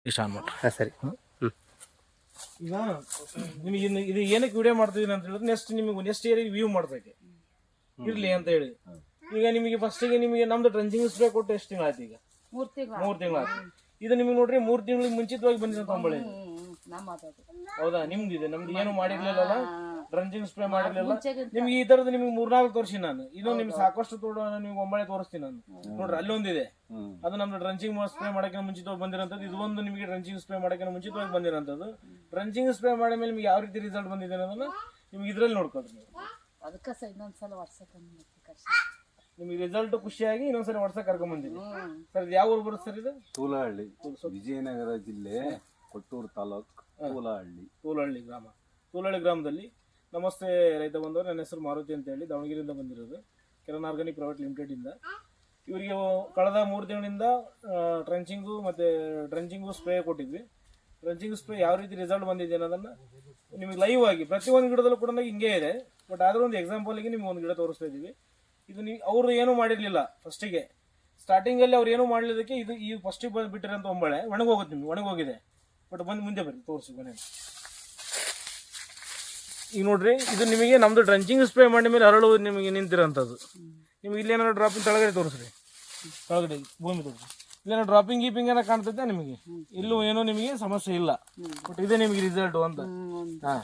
ಇಷ್ಟ ಅನ್ಬಿಟ್ರೆ. ಹಾಂ ಸರಿ. ಈಗ ನಿಮಗೆ ಇದು ಏನಕ್ಕೆ ವಿಡಿಯೋ ಮಾಡ್ತಿದ್ದೀನಿ ಅಂತ ಹೇಳಿದ್ರೆ ನೆಕ್ಸ್ಟ್ ಇಯರಿಗೆ ವ್ಯೂ ಮಾಡ್ತೈತೆ ಇರ್ಲಿ ಅಂತ ಹೇಳಿ. ಈಗ ನಿಮಗೆ ಫಸ್ಟಿಗೆ ನಿಮಗೆ ನಮ್ದು ಟ್ರಂಚಿಂಗ್ ಸ್ಪ್ರೇ ಕೊಟ್ಟು ಎಷ್ಟು ತಿಂಗಳು ಆಯ್ತು? ಈಗ 3 ತಿಂಗಳು ಆಯ್ತು. ಇದು ನಿಮಗೆ ನೋಡ್ರಿ 3 ತಿಂಗಳಿಗೆ ಮುಂಚಿತವಾಗಿ ಬಂದಿರೋ ಅಂಬಳೆ ಹೌದಾ? ನಿಮ್ದಿದೆ, ನಮ್ದು ಏನು ಮಾಡಿರ್ಲಿಲ್ಲ, ಡ್ರಂಚಿಂಗ್ ಸ್ಪ್ರೇ ಮಾಡಿರ್ಲಿಲ್ಲ. ನಿಮ್ಗೆ ಈ ತರದ್ದು ನಿಮ್ಗೆ 3-4 ತೋರಿಸಿ ನಾನು. ಇದು ನಿಮ್ಗೆ ಸಾಕಷ್ಟು ನಿಮ್ಗೆ ಒಂಬಳೆ ತೋರಿಸ್ತೀನಿ ನಾನು. ನೋಡ್ರಿ ಅಲ್ಲೊಂದಿದೆ, ಅದು ನಮ್ದು ಡ್ರಂಚಿಂಗ್ ಸ್ಪ್ರೇ ಮಾಡಕ್ಕೆ ಮುಂಚಿತವಾಗಿ ಬಂದಿರೋಂಥದ್ದು. ಇದು ಒಂದು ನಿಮಗೆ ಡ್ರಂಚಿಂಗ್ ಸ್ಪ್ರೇ ಮಾಡಕ್ಕೆ ಮುಂಚಿತವಾಗಿ ಬಂದಿರೋಂಥದ್ದು. ಡ್ರಂಚಿಂಗ್ ಸ್ಪ್ರೇ ಮಾಡಿದ ಮೇಲೆ ನಿಮ್ಗೆ ಯಾವ ರೀತಿ ರಿಸಲ್ಟ್ ಬಂದಿದೆ ಅನ್ನೋದನ್ನ ನಿಮ್ಗೆ ಇದ್ರಲ್ಲಿ ನೋಡ್ಕೊಳ್ರಿ ನೀವು. ನಿಮ್ಗೆ ರಿಸಲ್ಟ್ ಖುಷಿಯಾಗಿ ಇನ್ನೊಂದ್ಸರಿ ವಾಟ್ಸಪ್ ಕರ್ಕೊಂಡ್ ಬಂದಿದ್ವಿ ಸರ್. ಇದು ಯಾವ ಊರು ಬರುತ್ತೆ ಸರ್? ಇದು ತೂಲಹಳ್ಳಿ, ವಿಜಯನಗರ ಜಿಲ್ಲೆ, ಕೊಟ್ಟೂರು ತಾಲೂಕು, ತೂಲಹಳ್ಳಿ ಗ್ರಾಮ. ತೂಲಹಳ್ಳಿ ಗ್ರಾಮದಲ್ಲಿ ನಮಸ್ತೆ ರೈತ ಬಂದವರು. ನನ್ನ ಹೆಸರು ಮಾರುತಿ ಅಂತ ಹೇಳಿ ದಾವಣಗೆರೆಯಿಂದ ಬಂದಿರೋದು, ಕಿರಣ್ ಆರ್ಗಾನಿಕ್ ಪ್ರೈವೇಟ್ ಲಿಮಿಟೆಡ್ ಇಂದ. ಇವರಿಗೆ ಕಳೆದ 3 ತಿಂಗಳಿಂದ ಟ್ರಂಚಿಂಗು ಮತ್ತು ಡ್ರಂಚಿಂಗು ಸ್ಪ್ರೇ ಕೊಟ್ಟಿದ್ವಿ. ಡ್ರಂಚಿಂಗ್ ಸ್ಪ್ರೇ ಯಾವ ರೀತಿ ರಿಸಲ್ಟ್ ಬಂದಿದೆ ಅನ್ನೋದನ್ನು ನಿಮಗೆ ಲೈವ್ ಆಗಿ ಪ್ರತಿಯೊಂದು ಗಿಡದಲ್ಲೂ ಕೂಡ ಹಿಂಗೆ ಇದೆ. ಬಟ್ ಆದರೂ ಒಂದು ಎಕ್ಸಾಂಪಲ್ಗೆ ನಿಮ್ಗೆ ಒಂದು ಗಿಡ ತೋರಿಸ್ತಾ ಇದ್ದೀವಿ. ಇದು ನೀವು ಅವರು ಏನೂ ಮಾಡಿರಲಿಲ್ಲ ಫಸ್ಟಿಗೆ, ಸ್ಟಾರ್ಟಿಂಗಲ್ಲಿ ಅವ್ರು ಏನೂ ಮಾಡಲಿದ್ದಕ್ಕೆ ಇದು ಈ ಫಸ್ಟಿಗೆ ಬಿಟ್ಟಿರೋಂಥ ಒಂಬಳೆ ಒಣಗೋಗುತ್ತೆ, ನಿಮ್ಗೆ ಒಣಗೋಗಿದೆ. ಬಟ್ ಬಂದು ಮುಂದೆ ಬರ್ರಿ ತೋರಿಸಿ ಮನೆ. ಈಗ ನೋಡ್ರಿ, ಇದು ನಿಮಗೆ ನಮ್ಮದು ಡ್ರಂಚಿಂಗ್ ಸ್ಪ್ರೇ ಮಾಡಿದ ಮೇಲೆ ಹರಳು ನಿಮಗೆ ನಿಂತಿರೋಂಥದ್ದು. ನಿಮ್ಗೆ ಇಲ್ಲೇನಾದ್ರು ಡ್ರಾಪಿಂಗ್ ಕೆಳಗಡೆ ತೋರಿಸ್ರಿ, ಕೆಳಗಡೆ ಭೂಮಿ ತೋರಿಸಿ. ಇಲ್ಲೇನೋ ಡ್ರಾಪಿಂಗ್ ಗೀಪಿಂಗ್ ಏನೋ ಕಾಣ್ತೈತೆ ನಿಮಗೆ? ಇಲ್ಲೂ ಏನೋ ನಿಮಗೆ ಸಮಸ್ಯೆ ಇಲ್ಲ. ಬಟ್ ಇದೇ ನಿಮಗೆ ರಿಸಲ್ಟು ಅಂತ. ಹಾಂ.